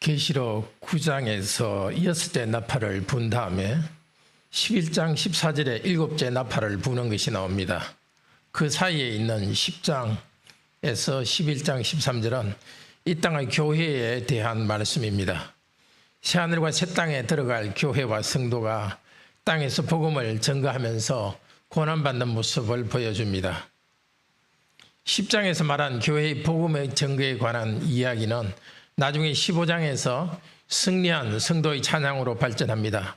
계시록 9장에서 6째 나팔을 분 다음에 11장 14절에 7째 나팔을 부는 것이 나옵니다. 그 사이에 있는 10장에서 11장 13절은 이 땅의 교회에 대한 말씀입니다. 새하늘과 새 땅에 들어갈 교회와 성도가 땅에서 복음을 전가하면서 고난받는 모습을 보여줍니다. 10장에서 말한 교회의 복음의 전거에 관한 이야기는 나중에 15장에서 승리한 성도의 찬양으로 발전합니다.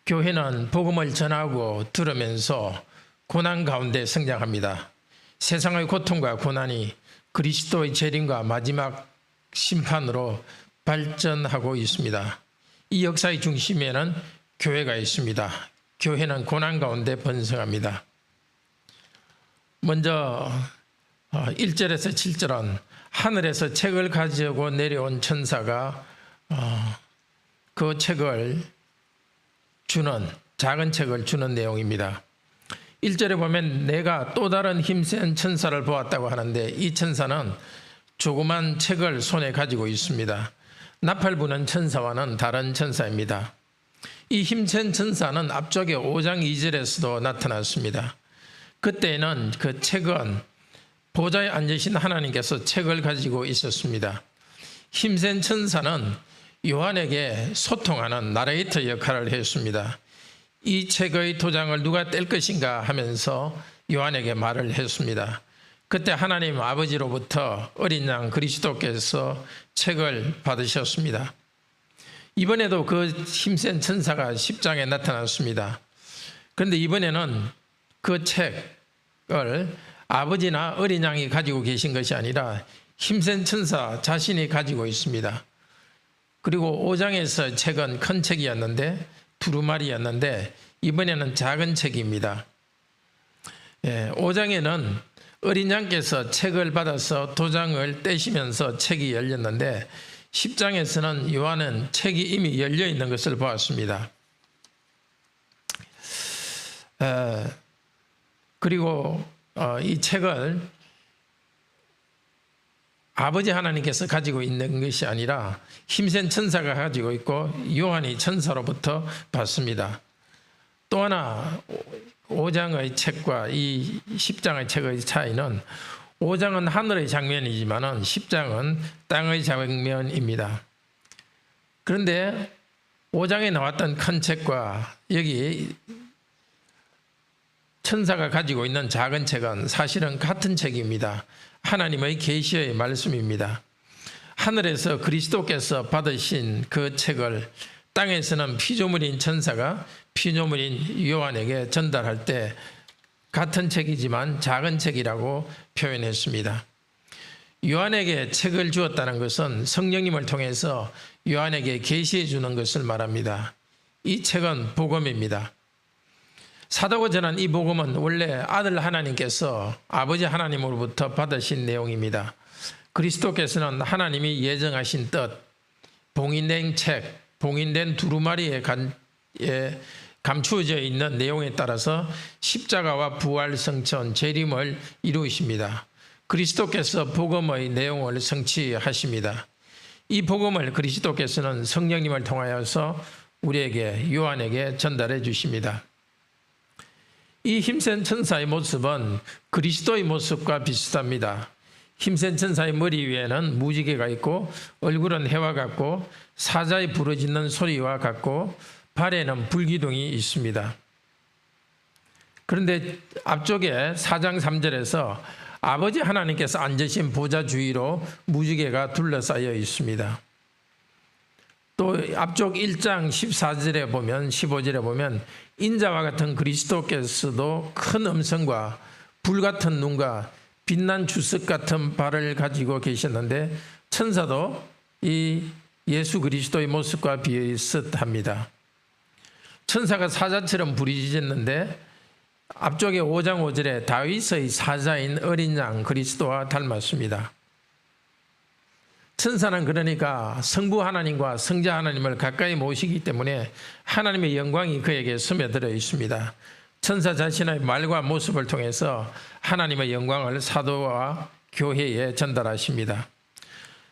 교회는 복음을 전하고 들으면서 고난 가운데 성장합니다. 세상의 고통과 고난이 그리스도의 재림과 마지막 심판으로 발전하고 있습니다. 이 역사의 중심에는 교회가 있습니다. 교회는 고난 가운데 번성합니다. 먼저 1절에서 7절은 하늘에서 책을 가지고 내려온 천사가 그 책을 주는, 작은 책을 주는 내용입니다. 1절에 보면 내가 또 다른 힘센 천사를 보았다고 하는데 이 천사는 조그만 책을 손에 가지고 있습니다. 나팔 부는 천사와는 다른 천사입니다. 이 힘센 천사는 앞쪽에 5장 2절에서도 나타났습니다. 그때는 그 책은 보좌에 앉으신 하나님께서 책을 가지고 있었습니다. 힘센 천사는 요한에게 소통하는 나레이터 역할을 했습니다. 이 책의 도장을 누가 뗄 것인가 하면서 요한에게 말을 했습니다. 그때 하나님 아버지로부터 어린 양 그리스도께서 책을 받으셨습니다. 이번에도 그 힘센 천사가 10장에 나타났습니다. 그런데 이번에는 그 책을 아버지나 어린 양이 가지고 계신 것이 아니라 힘센 천사 자신이 가지고 있습니다. 그리고 5장에서 책은 큰 책이었는데 두루마리였는데 이번에는 작은 책입니다. 5장에는 어린 양께서 책을 받아서 도장을 떼시면서 책이 열렸는데 10장에서는 요한은 책이 이미 열려 있는 것을 보았습니다. 그리고 이 책을 아버지 하나님께서 가지고 있는 것이 아니라 힘센 천사가 가지고 있고 요한이 천사로부터 받습니다. 또 하나 5장의 책과 이 10장의 책의 차이는 5장은 하늘의 장면이지만 10장은 땅의 장면입니다. 그런데 5장에 나왔던 큰 책과 여기 천사가 가지고 있는 작은 책은 사실은 같은 책입니다. 하나님의 계시의 말씀입니다. 하늘에서 그리스도께서 받으신 그 책을 땅에서는 피조물인 천사가 피조물인 요한에게 전달할 때 같은 책이지만 작은 책이라고 표현했습니다. 요한에게 책을 주었다는 것은 성령님을 통해서 요한에게 계시해 주는 것을 말합니다. 이 책은 복음입니다. 사도가 전한 이 복음은 원래 아들 하나님께서 아버지 하나님으로부터 받으신 내용입니다. 그리스도께서는 하나님이 예정하신 뜻, 봉인된 책, 봉인된 두루마리에 감추어져 있는 내용에 따라서 십자가와 부활, 성천, 재림을 이루십니다. 그리스도께서 복음의 내용을 성취하십니다. 이 복음을 그리스도께서는 성령님을 통하여서 우리에게 요한에게 전달해 주십니다. 이 힘센 천사의 모습은 그리스도의 모습과 비슷합니다. 힘센 천사의 머리 위에는 무지개가 있고 얼굴은 해와 같고 사자의 부르짖는 소리와 같고 발에는 불기둥이 있습니다. 그런데 앞쪽에 4장 3절에서 아버지 하나님께서 앉으신 보좌 주위로 무지개가 둘러싸여 있습니다. 또 앞쪽 1장 14절에 보면 15절에 보면 인자와 같은 그리스도께서도 큰 음성과 불같은 눈과 빛난 주석 같은 발을 가지고 계셨는데 천사도 이 예수 그리스도의 모습과 비슷합니다. 천사가 사자처럼 부르짖었는데 앞쪽에 5장 5절에 다윗의 사자인 어린 양 그리스도와 닮았습니다. 천사는 그러니까 성부 하나님과 성자 하나님을 가까이 모시기 때문에 하나님의 영광이 그에게 스며들어 있습니다. 천사 자신의 말과 모습을 통해서 하나님의 영광을 사도와 교회에 전달하십니다.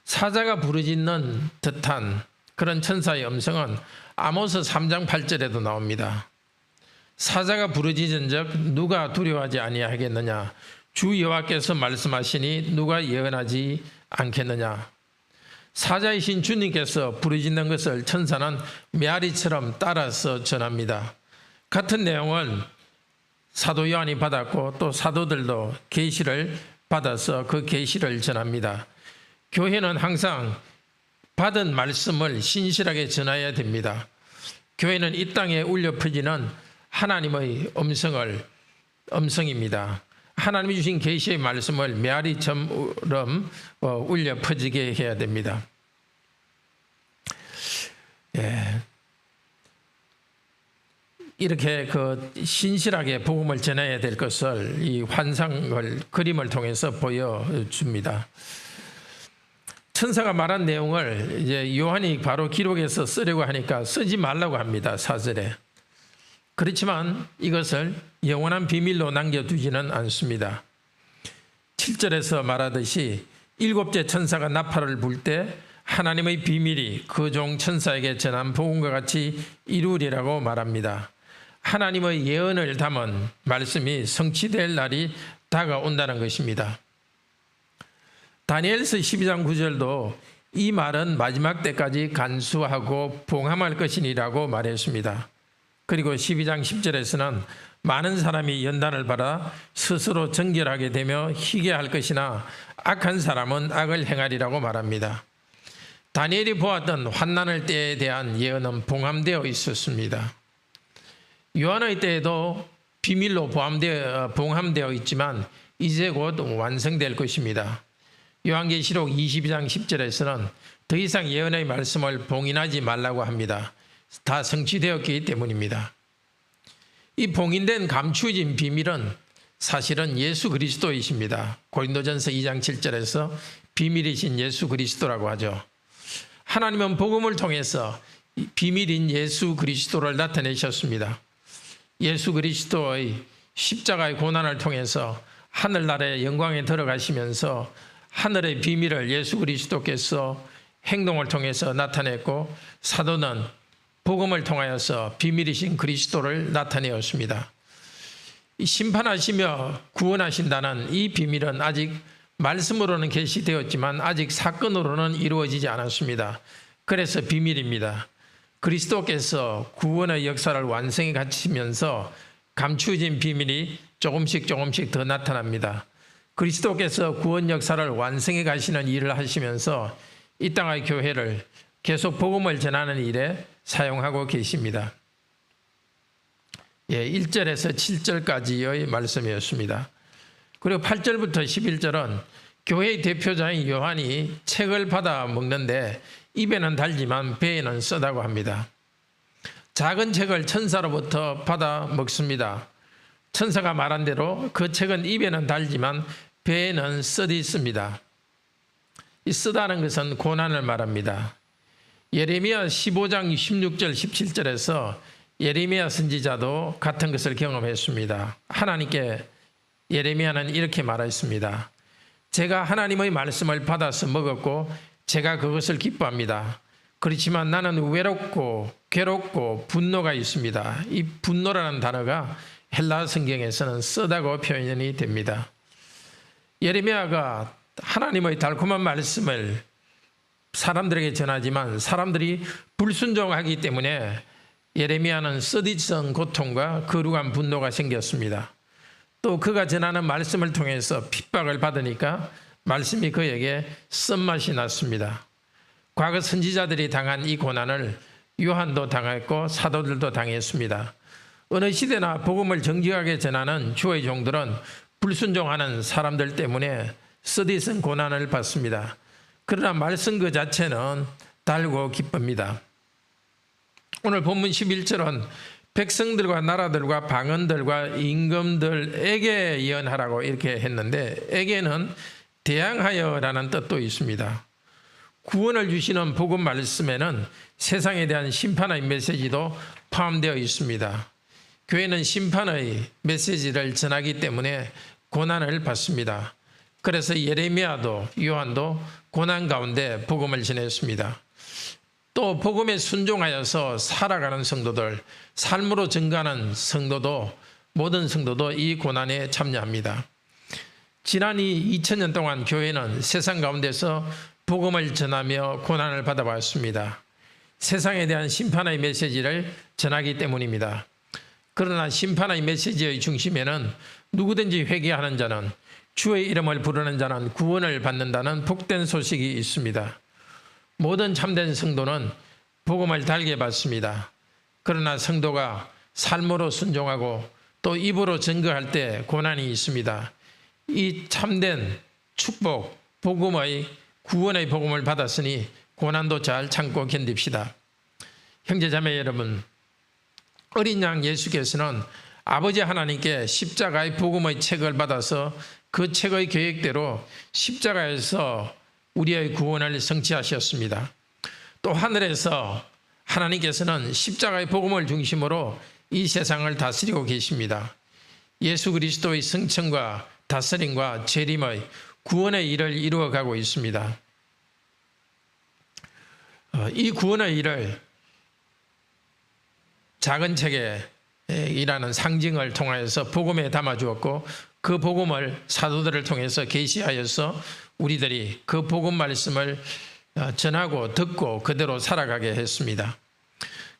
사자가 부르짖는 듯한 그런 천사의 음성은 아모스 3장 8절에도 나옵니다. 사자가 부르짖은즉 누가 두려워하지 아니하겠느냐? 주 여호와께서 말씀하시니 누가 예언하지 않겠느냐? 사자이신 주님께서 부르짖는 것을 천사는 메아리처럼 따라서 전합니다. 같은 내용을 사도 요한이 받았고 또 사도들도 계시를 받아서 그 계시를 전합니다. 교회는 항상 받은 말씀을 신실하게 전해야 됩니다. 교회는 이 땅에 울려 퍼지는 하나님의 음성입니다. 하나님이 주신 계시의 말씀을 메아리처럼 울려 퍼지게 해야 됩니다. 예. 이렇게 신실하게 복음을 전해야 될 것을 이 환상을 그림을 통해서 보여줍니다. 천사가 말한 내용을 이제 요한이 바로 기록해서 쓰려고 하니까 쓰지 말라고 합니다. 4절에. 그렇지만 이것을 영원한 비밀로 남겨두지는 않습니다. 7절에서 말하듯이 7째 천사가 나팔을 불 때 하나님의 비밀이 그 종 천사에게 전한 복음과 같이 이루리라고 말합니다. 하나님의 예언을 담은 말씀이 성취될 날이 다가온다는 것입니다. 다니엘서 12장 9절도 이 말은 마지막 때까지 간수하고 봉함할 것이니라고 말했습니다. 그리고 12장 10절에서는 많은 사람이 연단을 받아 스스로 정결하게 되며 희게 할 것이나 악한 사람은 악을 행하리라고 말합니다. 다니엘이 보았던 환난의 때에 대한 예언은 봉함되어 있었습니다. 요한의 때에도 비밀로 봉함되어 있지만 이제 곧 완성될 것입니다. 요한계시록 22장 10절에서는 더 이상 예언의 말씀을 봉인하지 말라고 합니다. 다 성취되었기 때문입니다. 이 봉인된 감추어진 비밀은 사실은 예수 그리스도이십니다. 고린도전서 2장 7절에서 비밀이신 예수 그리스도라고 하죠. 하나님은 복음을 통해서 비밀인 예수 그리스도를 나타내셨습니다. 예수 그리스도의 십자가의 고난을 통해서 하늘나라의 영광에 들어가시면서 하늘의 비밀을 예수 그리스도께서 행동을 통해서 나타냈고 사도는 복음을 통하여서 비밀이신 그리스도를 나타내었습니다. 심판하시며 구원하신다는 이 비밀은 아직 말씀으로는 계시되었지만 아직 사건으로는 이루어지지 않았습니다. 그래서 비밀입니다. 그리스도께서 구원의 역사를 완성해 가시면서 감추어진 비밀이 조금씩 더 나타납니다. 그리스도께서 구원 역사를 완성해 가시는 일을 하시면서 이 땅의 교회를 계속 복음을 전하는 일에 사용하고 계십니다. 1절에서 7절까지의 말씀이었습니다. 그리고 8절부터 11절은 교회의 대표자인 요한이 책을 받아 먹는데 입에는 달지만 배에는 쓰다고 합니다. 작은 책을 천사로부터 받아 먹습니다. 천사가 말한 대로 그 책은 입에는 달지만 배에는 쓰디 있습니다. 이 쓰다는 것은 고난을 말합니다. 예레미야 15장 16절 17절에서 예레미야 선지자도 같은 것을 경험했습니다. 하나님께 예레미야는 이렇게 말했습니다. 제가 하나님의 말씀을 받아서 먹었고 제가 그것을 기뻐합니다. 그렇지만 나는 외롭고 괴롭고 분노가 있습니다. 이 분노라는 단어가 헬라 성경에서는 쓰다고 표현이 됩니다. 예레미야가 하나님의 달콤한 말씀을 사람들에게 전하지만 사람들이 불순종하기 때문에 예레미야는 쓰디쓴 고통과 거룩한 분노가 생겼습니다. 또 그가 전하는 말씀을 통해서 핍박을 받으니까 말씀이 그에게 쓴맛이 났습니다. 과거 선지자들이 당한 이 고난을 요한도 당했고 사도들도 당했습니다. 어느 시대나 복음을 정직하게 전하는 주의 종들은 불순종하는 사람들 때문에 쓰디쓴 고난을 받습니다. 그러나 말씀 그 자체는 달고 기쁩니다. 오늘 본문 11절은 백성들과 나라들과 방언들과 임금들에게 예언하라고 이렇게 했는데 에게는 대항하여라는 뜻도 있습니다. 구원을 주시는 복음 말씀에는 세상에 대한 심판의 메시지도 포함되어 있습니다. 교회는 심판의 메시지를 전하기 때문에 고난을 받습니다. 그래서 예레미야도 요한도 고난 가운데 복음을 전했습니다. 또 복음에 순종하여서 살아가는 성도들, 삶으로 증거하는 성도도, 모든 성도도 이 고난에 참여합니다. 지난 2000년 동안 교회는 세상 가운데서 복음을 전하며 고난을 받아왔습니다. 세상에 대한 심판의 메시지를 전하기 때문입니다. 그러나 심판의 메시지의 중심에는 누구든지 회개하는 자는, 주의 이름을 부르는 자는 구원을 받는다는 복된 소식이 있습니다. 모든 참된 성도는 복음을 달게 받습니다. 그러나 성도가 삶으로 순종하고 또 입으로 증거할 때 고난이 있습니다. 이 참된 축복, 복음의 구원의 복음을 받았으니 고난도 잘 참고 견딥시다. 형제자매 여러분, 어린 양 예수께서는 아버지 하나님께 십자가의 복음의 책을 받아서 그 책의 계획대로 십자가에서 우리의 구원을 성취하셨습니다. 또 하늘에서 하나님께서는 십자가의 복음을 중심으로 이 세상을 다스리고 계십니다. 예수 그리스도의 승천과 다스림과 재림의 구원의 일을 이루어가고 있습니다. 이 구원의 일을 작은 책에 이라는 상징을 통하여서 복음에 담아주었고, 그 복음을 사도들을 통해서 계시하여서 우리들이 그 복음 말씀을 전하고 듣고 그대로 살아가게 했습니다.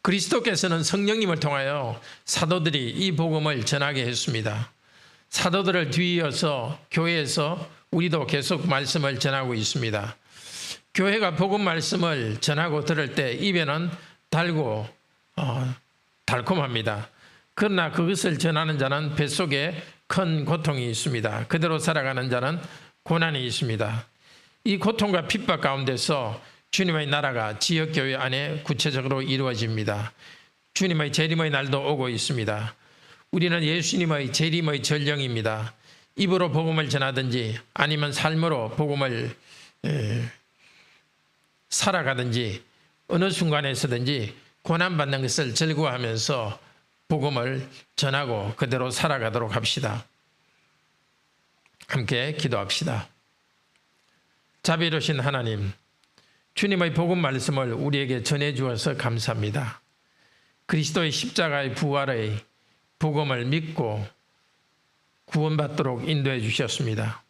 그리스도께서는 성령님을 통하여 사도들이 이 복음을 전하게 했습니다. 사도들을 뒤이어서 교회에서 우리도 계속 말씀을 전하고 있습니다. 교회가 복음 말씀을 전하고 들을 때 입에는 달고 달콤합니다. 그러나 그것을 전하는 자는 뱃속에 큰 고통이 있습니다. 그대로 살아가는 자는 고난이 있습니다. 이 고통과 핍박 가운데서 주님의 나라가 지역교회 안에 구체적으로 이루어집니다. 주님의 재림의 날도 오고 있습니다. 우리는 예수님의 재림의 전령입니다. 입으로 복음을 전하든지 아니면 삶으로 복음을 살아가든지 어느 순간에서든지 고난받는 것을 즐거워하면서 복음을 전하고 그대로 살아가도록 합시다. 함께 기도합시다. 자비로우신 하나님, 주님의 복음 말씀을 우리에게 전해주어서 감사합니다. 그리스도의 십자가의 부활의 복음을 믿고 구원받도록 인도해 주셨습니다.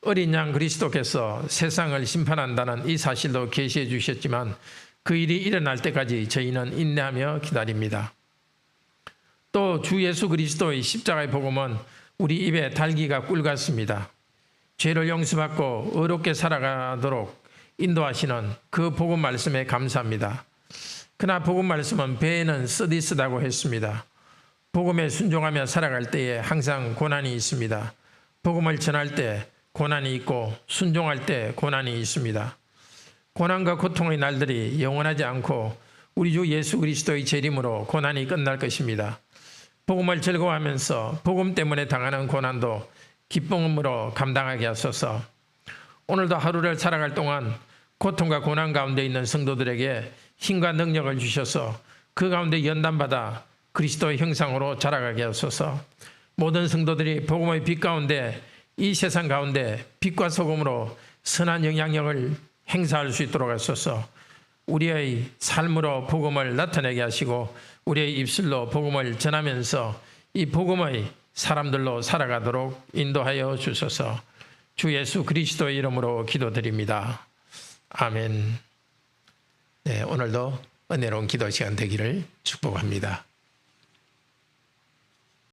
어린 양 그리스도께서 세상을 심판한다는 이 사실도 계시해 주셨지만 그 일이 일어날 때까지 저희는 인내하며 기다립니다. 또 주 예수 그리스도의 십자가의 복음은 우리 입에 달기가 꿀 같습니다. 죄를 용서받고 의롭게 살아가도록 인도하시는 그 복음 말씀에 감사합니다. 그러나 복음 말씀은 배에는 쓰디쓰다고 했습니다. 복음에 순종하며 살아갈 때에 항상 고난이 있습니다. 복음을 전할 때 고난이 있고 순종할 때 고난이 있습니다. 고난과 고통의 날들이 영원하지 않고 우리 주 예수 그리스도의 재림으로 고난이 끝날 것입니다. 복음을 즐거워하면서 복음 때문에 당하는 고난도 기쁨으로 감당하게 하소서. 오늘도 하루를 살아갈 동안 고통과 고난 가운데 있는 성도들에게 힘과 능력을 주셔서 그 가운데 연단받아 그리스도의 형상으로 자라가게 하소서. 모든 성도들이 복음의 빛 가운데 이 세상 가운데 빛과 소금으로 선한 영향력을 행사할 수 있도록 하소서. 우리의 삶으로 복음을 나타내게 하시고 우리의 입술로 복음을 전하면서 이 복음의 사람들로 살아가도록 인도하여 주소서. 주 예수 그리스도의 이름으로 기도드립니다. 아멘. 네, 오늘도 은혜로운 기도 시간 되기를 축복합니다.